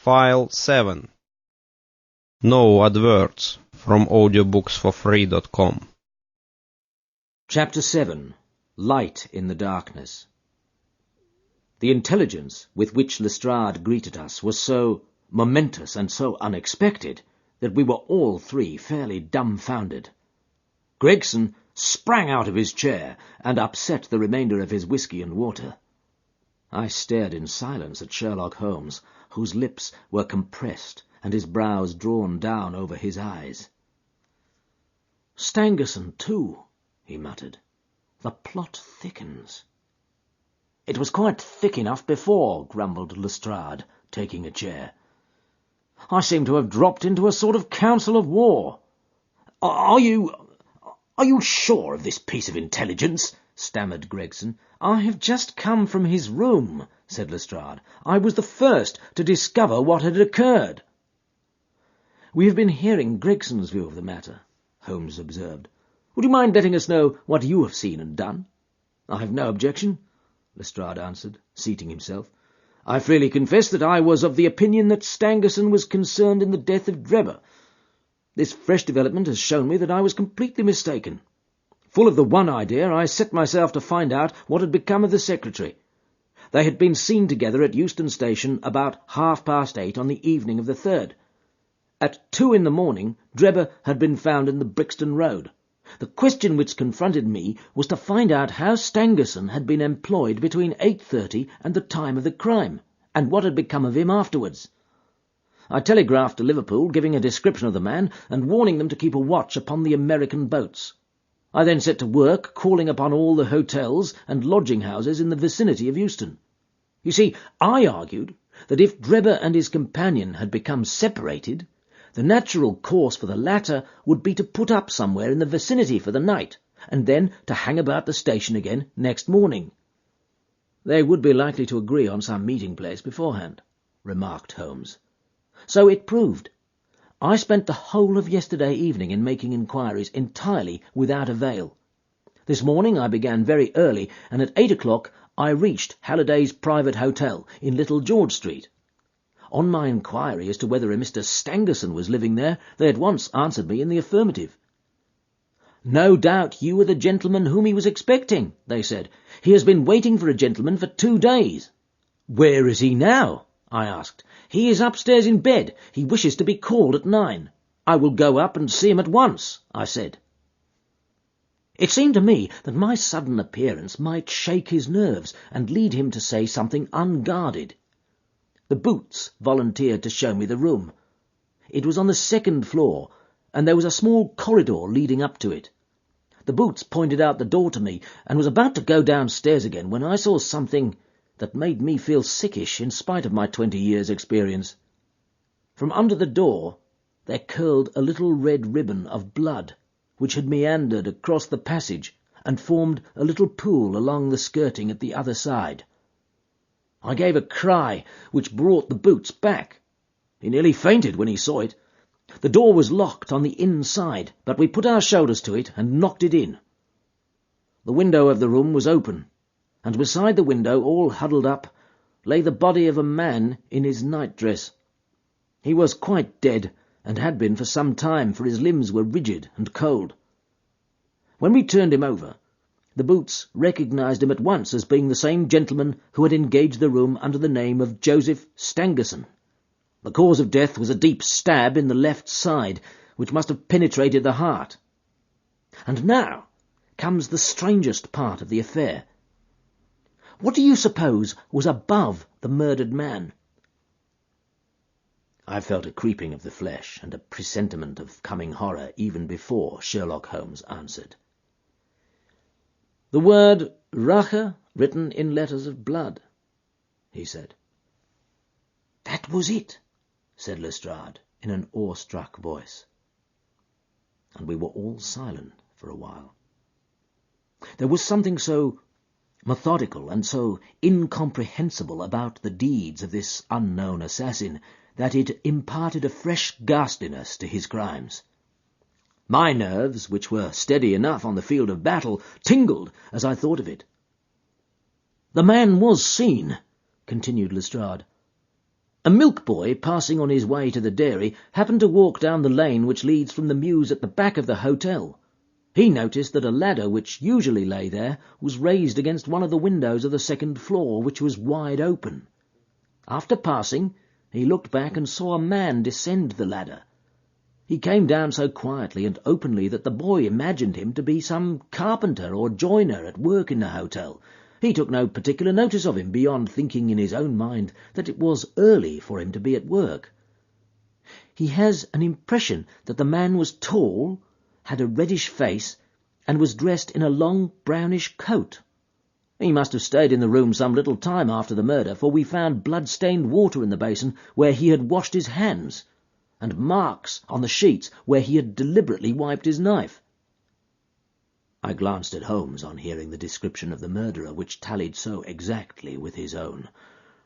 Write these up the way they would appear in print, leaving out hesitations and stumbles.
File 7. No adverts from audiobooksforfree.com. Chapter 7. Light in the Darkness. The intelligence with which Lestrade greeted us was so momentous and so unexpected that we were all three fairly dumbfounded. Gregson sprang out of his chair and upset the remainder of his whisky and water. I stared in silence at Sherlock Holmes, whose lips were compressed and his brows drawn down over his eyes. "Stangerson, too," he muttered. "The plot thickens." "It was quite thick enough before," grumbled Lestrade, taking a chair. "I seem to have dropped into a sort of council of war. Are you sure of this piece of intelligence?" stammered Gregson. "I have just come from his room," said Lestrade. "I was the first to discover what had occurred." "We have been hearing Gregson's view of the matter," Holmes observed. "Would you mind letting us know what you have seen and done?" "I have no objection," Lestrade answered, seating himself. "I freely confess that I was of the opinion that Stangerson was concerned in the death of Drebber. This fresh development has shown me that I was completely mistaken. Full of the one idea, I set myself to find out what had become of the secretary. They had been seen together at Euston Station about 8:30 on the evening of the 3rd. At 2 in the morning, Drebber had been found in the Brixton Road. The question which confronted me was to find out how Stangerson had been employed between 8:30 and the time of the crime, and what had become of him afterwards. I telegraphed to Liverpool, giving a description of the man and warning them to keep a watch upon the American boats. I then set to work calling upon all the hotels and lodging-houses in the vicinity of Euston. You see, I argued that if Drebber and his companion had become separated, the natural course for the latter would be to put up somewhere in the vicinity for the night, and then to hang about the station again next morning. "They would be likely to agree on some meeting-place beforehand," remarked Holmes. "So it proved. I spent the whole of yesterday evening in making inquiries entirely without avail. This morning I began very early, and at 8 o'clock I reached Halliday's private hotel in Little George Street. On my inquiry as to whether a Mr. Stangerson was living there, they at once answered me in the affirmative. "No doubt you are the gentleman whom he was expecting," they said. "He has been waiting for a gentleman for 2 days. "Where is he now?" I asked. "He is upstairs in bed. He wishes to be called at 9. "I will go up and see him at once," I said. It seemed to me that my sudden appearance might shake his nerves and lead him to say something unguarded. The Boots volunteered to show me the room. It was on the 2nd floor, and there was a small corridor leading up to it. The Boots pointed out the door to me, and was about to go downstairs again when I saw something that made me feel sickish in spite of my 20 years' experience. From under the door there curled a little red ribbon of blood, which had meandered across the passage and formed a little pool along the skirting at the other side. I gave a cry which brought the Boots back. He nearly fainted when he saw it. The door was locked on the inside, but we put our shoulders to it and knocked it in. The window of the room was open, and beside the window, all huddled up, lay the body of a man in his nightdress. He was quite dead, and had been for some time, for his limbs were rigid and cold. When we turned him over, the Boots recognized him at once as being the same gentleman who had engaged the room under the name of Joseph Stangerson. The cause of death was a deep stab in the left side, which must have penetrated the heart. And now comes the strangest part of the affair. What do you suppose was above the murdered man? I felt a creeping of the flesh and a presentiment of coming horror even before Sherlock Holmes answered. "The word Rache written in letters of blood," he said. "That was it," said Lestrade in an awestruck voice. And we were all silent for a while. There was something so methodical and so incomprehensible about the deeds of this unknown assassin that it imparted a fresh ghastliness to his crimes. My nerves, which were steady enough on the field of battle, tingled as I thought of it. "The man was seen," continued Lestrade. A milk boy passing on his way to the dairy happened to walk down the lane which leads from the mews at the back of the hotel. He noticed that a ladder which usually lay there was raised against one of the windows of the second floor, which was wide open. After passing, he looked back and saw a man descend the ladder. He came down so quietly and openly that the boy imagined him to be some carpenter or joiner at work in the hotel. He took no particular notice of him, beyond thinking in his own mind that it was early for him to be at work. He has an impression that the man was tall, had a reddish face, and was dressed in a long brownish coat. He must have stayed in the room some little time after the murder, for we found blood-stained water in the basin where he had washed his hands, and marks on the sheets where he had deliberately wiped his knife. I glanced at Holmes on hearing the description of the murderer, which tallied so exactly with his own.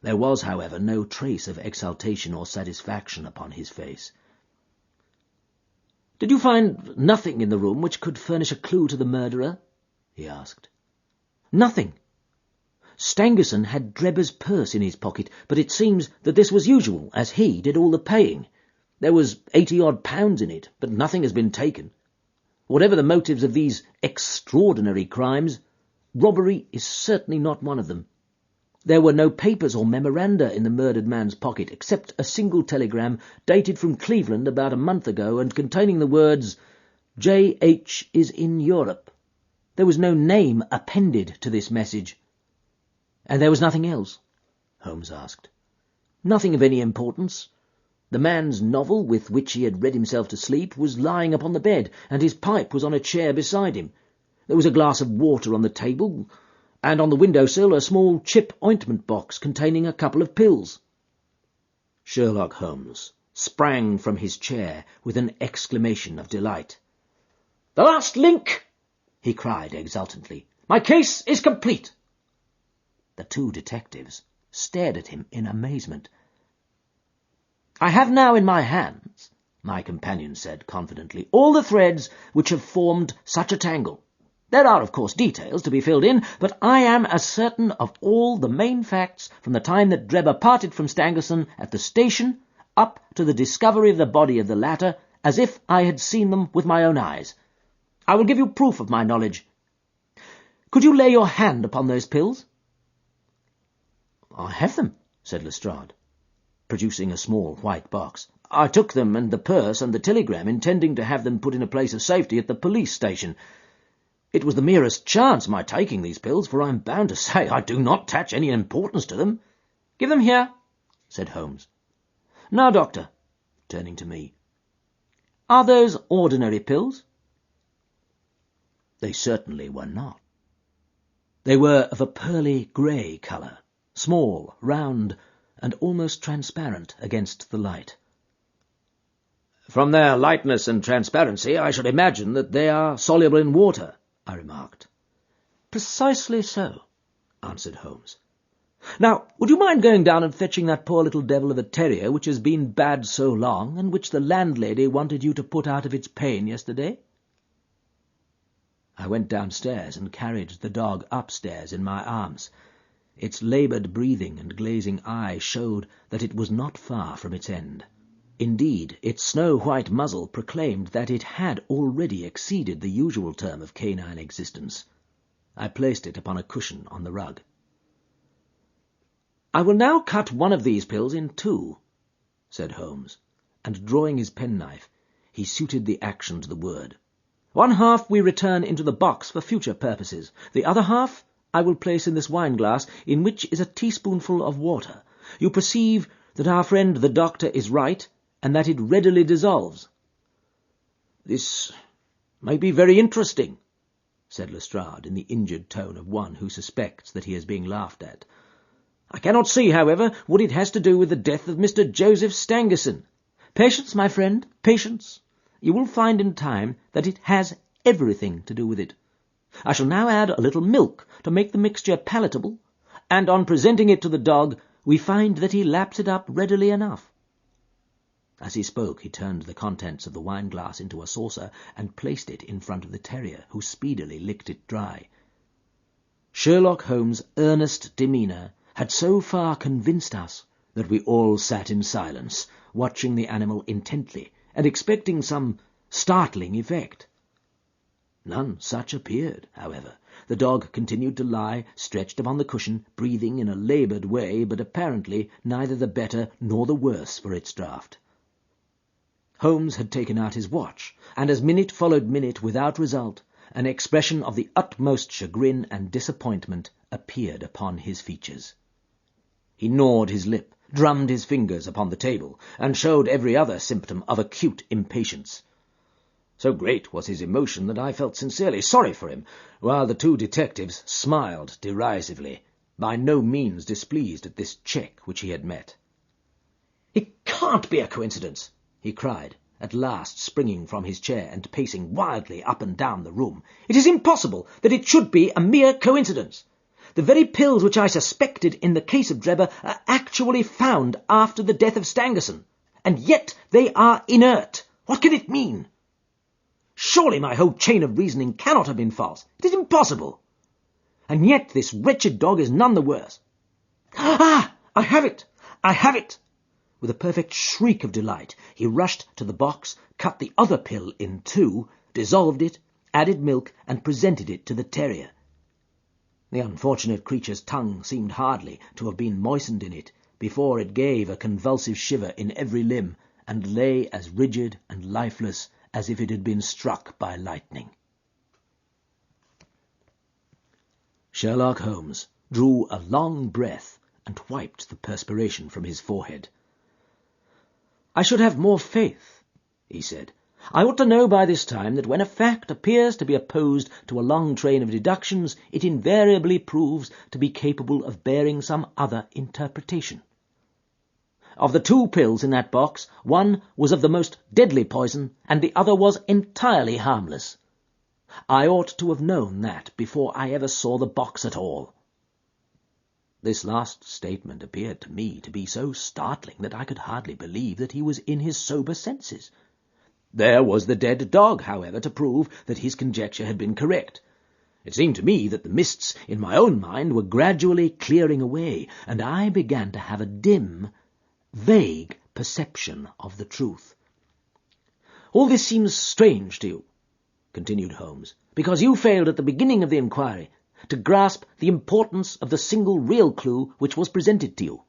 There was, however, no trace of exultation or satisfaction upon his face. "Did you find nothing in the room which could furnish a clue to the murderer?" he asked. "Nothing. Stangerson had Drebber's purse in his pocket, but it seems that this was usual, as he did all the paying. There was £80-odd in it, but nothing has been taken. Whatever the motives of these extraordinary crimes, robbery is certainly not one of them. There were no papers or memoranda in the murdered man's pocket, except a single telegram dated from Cleveland about a month ago and containing the words, 'J.H. is in Europe.' There was no name appended to this message." "And there was nothing else?" Holmes asked. "Nothing of any importance. The man's novel, with which he had read himself to sleep, was lying upon the bed, and his pipe was on a chair beside him. There was a glass of water on the table, and on the window-sill a small chip ointment box containing a couple of pills." Sherlock Holmes sprang from his chair with an exclamation of delight. "The last link!" he cried exultantly. "My case is complete." The two detectives stared at him in amazement. "I have now in my hands," my companion said confidently, "all the threads which have formed such a tangle. There are, of course, details to be filled in, but I am as certain of all the main facts from the time that Drebber parted from Stangerson at the station up to the discovery of the body of the latter as if I had seen them with my own eyes. I will give you proof of my knowledge. Could you lay your hand upon those pills?" "I have them," said Lestrade, producing a small white box. "I took them and the purse and the telegram, intending to have them put in a place of safety at the police station. It was the merest chance my taking these pills, for I am bound to say I do not attach any importance to them." "Give them here," said Holmes. "Now, Doctor," turning to me, "are those ordinary pills?" They certainly were not. They were of a pearly grey colour, small, round, and almost transparent against the light. "From their lightness and transparency, I should imagine that they are soluble in water," I remarked. "Precisely so," answered Holmes. "Now, would you mind going down and fetching that poor little devil of a terrier which has been bad so long, and which the landlady wanted you to put out of its pain yesterday?" I went downstairs and carried the dog upstairs in my arms. Its laboured breathing and glazing eye showed that it was not far from its end. Indeed, its snow-white muzzle proclaimed that it had already exceeded the usual term of canine existence. I placed it upon a cushion on the rug. "I will now cut one of these pills in two," said Holmes, and drawing his penknife, he suited the action to the word. "One half we return into the box for future purposes. The other half I will place in this wine-glass, in which is a teaspoonful of water. You perceive that our friend the doctor is right, and that it readily dissolves." "This may be very interesting," said Lestrade, in the injured tone of one who suspects that he is being laughed at. "I cannot see, however, what it has to do with the death of Mr. Joseph Stangerson." "Patience, my friend, patience. You will find in time that it has everything to do with it. I shall now add a little milk to make the mixture palatable, and on presenting it to the dog, we find that he laps it up readily enough." As he spoke, he turned the contents of the wine-glass into a saucer and placed it in front of the terrier, who speedily licked it dry. Sherlock Holmes' earnest demeanour had so far convinced us that we all sat in silence, watching the animal intently and expecting some startling effect. None such appeared, however. The dog continued to lie stretched upon the cushion, breathing in a laboured way, but apparently neither the better nor the worse for its draught. Holmes had taken out his watch, and as minute followed minute without result, an expression of the utmost chagrin and disappointment appeared upon his features. He gnawed his lip, drummed his fingers upon the table, and showed every other symptom of acute impatience. So great was his emotion that I felt sincerely sorry for him, while the two detectives smiled derisively, by no means displeased at this check which he had met. "It can't be a coincidence," he cried, at last springing from his chair and pacing wildly up and down the room. "It is impossible that it should be a mere coincidence. The very pills which I suspected in the case of Drebber are actually found after the death of Stangerson, and yet they are inert. What can it mean? Surely my whole chain of reasoning cannot have been false. It is impossible. And yet this wretched dog is none the worse. Ah! I have it! I have it!" With a perfect shriek of delight, he rushed to the box, cut the other pill in two, dissolved it, added milk, and presented it to the terrier. The unfortunate creature's tongue seemed hardly to have been moistened in it before it gave a convulsive shiver in every limb, and lay as rigid and lifeless as if it had been struck by lightning. Sherlock Holmes drew a long breath and wiped the perspiration from his forehead. "I should have more faith," he said. "I ought to know by this time that when a fact appears to be opposed to a long train of deductions, it invariably proves to be capable of bearing some other interpretation. Of the two pills in that box, one was of the most deadly poison, and the other was entirely harmless. I ought to have known that before I ever saw the box at all." This last statement appeared to me to be so startling that I could hardly believe that he was in his sober senses. There was the dead dog, however, to prove that his conjecture had been correct. It seemed to me that the mists in my own mind were gradually clearing away, and I began to have a dim, vague perception of the truth. "All this seems strange to you," continued Holmes, "because you failed at the beginning of the inquiry to grasp the importance of the single real clue which was presented to you.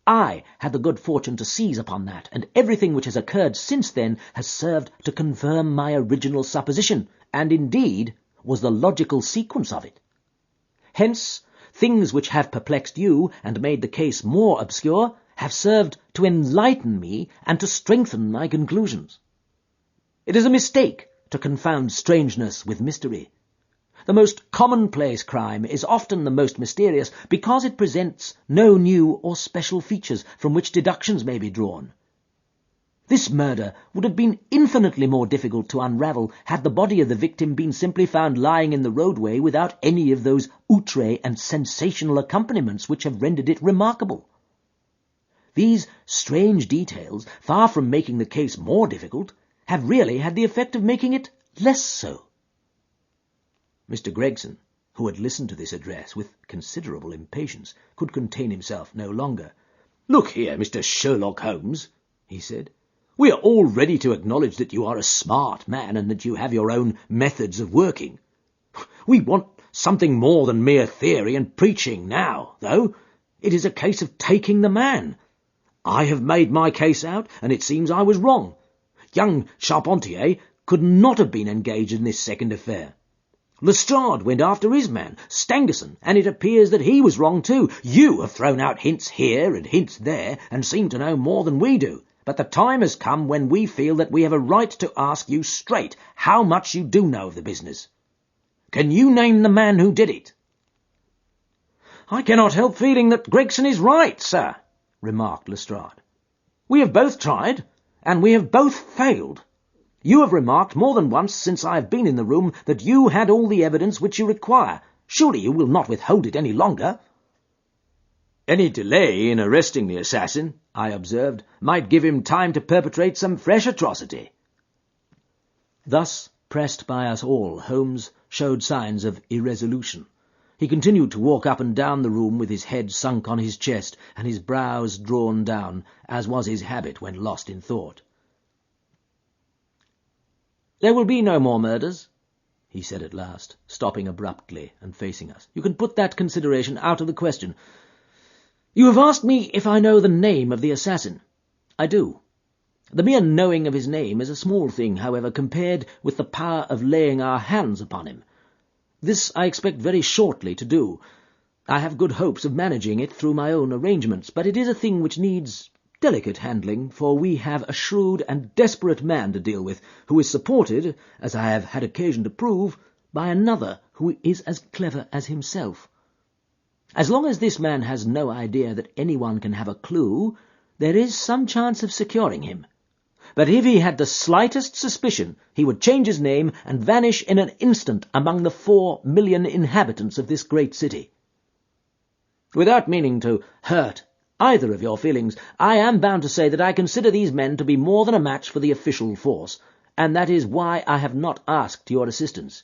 I had the good fortune to seize upon that, and everything which has occurred since then has served to confirm my original supposition, and indeed was the logical sequence of it. Hence, things which have perplexed you and made the case more obscure have served to enlighten me and to strengthen my conclusions. It is a mistake to confound strangeness with mystery. The most commonplace crime is often the most mysterious because it presents no new or special features from which deductions may be drawn. This murder would have been infinitely more difficult to unravel had the body of the victim been simply found lying in the roadway without any of those outre and sensational accompaniments which have rendered it remarkable. These strange details, far from making the case more difficult, have really had the effect of making it less so." Mr. Gregson, who had listened to this address with considerable impatience, could contain himself no longer. "Look here, Mr. Sherlock Holmes," he said, "we are all ready to acknowledge that you are a smart man and that you have your own methods of working. We want something more than mere theory and preaching now, though. It is a case of taking the man. I have made my case out, and it seems I was wrong. Young Charpentier could not have been engaged in this second affair. Lestrade went after his man, Stangerson, and it appears that he was wrong too. You have thrown out hints here and hints there, and seem to know more than we do. But the time has come when we feel that we have a right to ask you straight how much you do know of the business. Can you name the man who did it?" "I cannot help feeling that Gregson is right, sir," remarked Lestrade. "We have both tried, and we have both failed. You have remarked more than once since I have been in the room that you had all the evidence which you require. Surely you will not withhold it any longer." "Any delay in arresting the assassin," I observed, "might give him time to perpetrate some fresh atrocity." Thus, pressed by us all, Holmes showed signs of irresolution. He continued to walk up and down the room with his head sunk on his chest and his brows drawn down, as was his habit when lost in thought. "There will be no more murders," he said at last, stopping abruptly and facing us. "You can put that consideration out of the question. You have asked me if I know the name of the assassin. I do. The mere knowing of his name is a small thing, however, compared with the power of laying our hands upon him. This I expect very shortly to do. I have good hopes of managing it through my own arrangements, but it is a thing which needs delicate handling, for we have a shrewd and desperate man to deal with, who is supported, as I have had occasion to prove, by another who is as clever as himself. As long as this man has no idea that anyone can have a clue, there is some chance of securing him. But if he had the slightest suspicion, he would change his name and vanish in an instant among the 4 million inhabitants of this great city. Without meaning to hurt either of your feelings, I am bound to say that I consider these men to be more than a match for the official force, and that is why I have not asked your assistance.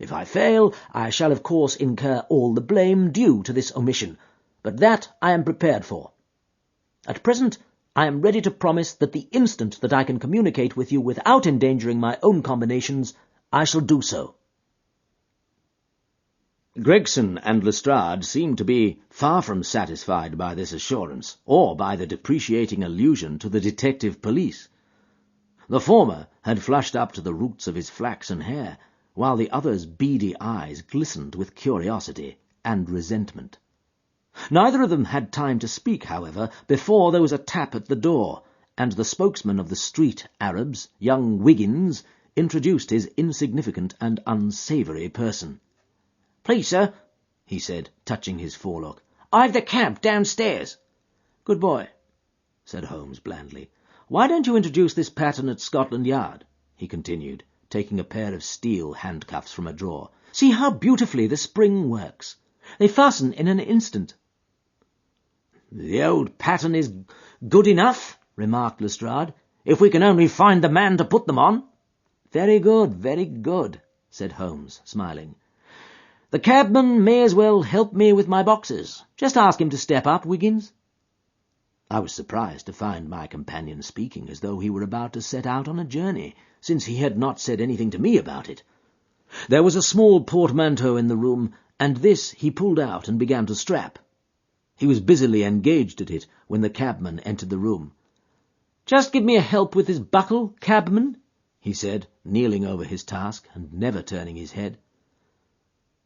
If I fail, I shall of course incur all the blame due to this omission, but that I am prepared for. At present, I am ready to promise that the instant that I can communicate with you without endangering my own combinations, I shall do so." Gregson and Lestrade seemed to be far from satisfied by this assurance, or by the depreciating allusion to the detective police. The former had flushed up to the roots of his flaxen hair, while the other's beady eyes glistened with curiosity and resentment. Neither of them had time to speak, however, before there was a tap at the door, and the spokesman of the street Arabs, young Wiggins, introduced his insignificant and unsavoury person. "Please, sir," he said, touching his forelock, "I've the cab downstairs." "Good boy," said Holmes blandly. "Why don't you introduce this pattern at Scotland Yard?" he continued, taking a pair of steel handcuffs from a drawer. "See how beautifully the spring works. They fasten in an instant." "The old pattern is good enough," remarked Lestrade, "if we can only find the man to put them on." Very good," said Holmes, smiling. "The cabman may as well help me with my boxes. Just ask him to step up, Wiggins." I was surprised to find my companion speaking as though he were about to set out on a journey, since he had not said anything to me about it. There was a small portmanteau in the room, and this he pulled out and began to strap. He was busily engaged at it when the cabman entered the room. "Just give me a help with this buckle, cabman," he said, kneeling over his task and never turning his head.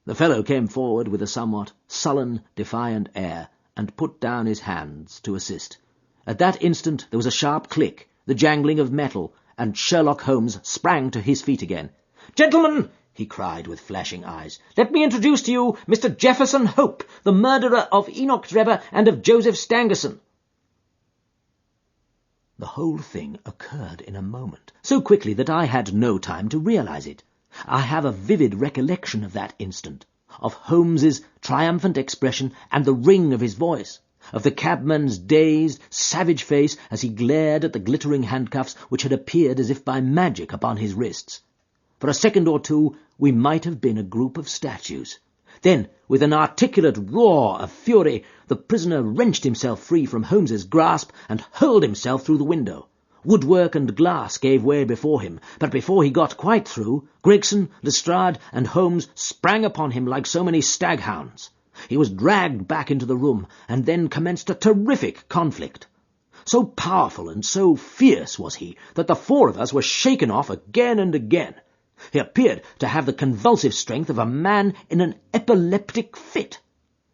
The fellow came forward with a somewhat sullen, defiant air, and put down his hands to assist. At that instant there was a sharp click, the jangling of metal, and Sherlock Holmes sprang to his feet again. "Gentlemen," he cried with flashing eyes, "let me introduce to you Mr. Jefferson Hope, the murderer of Enoch Drebber and of Joseph Stangerson." The whole thing occurred in a moment, so quickly that I had no time to realize it. I have a vivid recollection of that instant, of Holmes's triumphant expression and the ring of his voice, of the cabman's dazed, savage face as he glared at the glittering handcuffs which had appeared as if by magic upon his wrists. For a second or two we might have been a group of statues. Then, with an articulate roar of fury, the prisoner wrenched himself free from Holmes's grasp and hurled himself through the window. Woodwork and glass gave way before him, but before he got quite through, Gregson, Lestrade, and Holmes sprang upon him like so many staghounds. He was dragged back into the room, and then commenced a terrific conflict. So powerful and so fierce was he that the 4 of us were shaken off again and again. He appeared to have the convulsive strength of a man in an epileptic fit.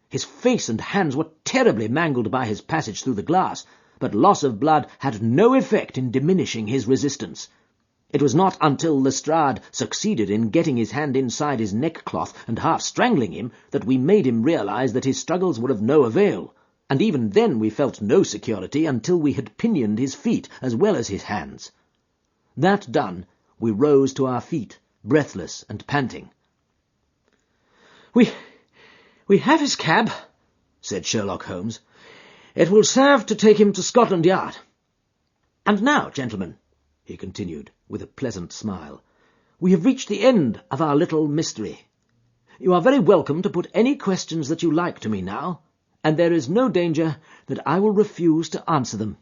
His face and hands were terribly mangled by his passage through the glass, but loss of blood had no effect in diminishing his resistance. It was not until Lestrade succeeded in getting his hand inside his neckcloth and half strangling him that we made him realize that his struggles were of no avail, and even then we felt no security until we had pinioned his feet as well as his hands. That done, we rose to our feet, breathless and panting. We have his cab," said Sherlock Holmes. "It will serve to take him to Scotland Yard. And now, gentlemen," he continued, with a pleasant smile, "we have reached the end of our little mystery. You are very welcome to put any questions that you like to me now, and there is no danger that I will refuse to answer them.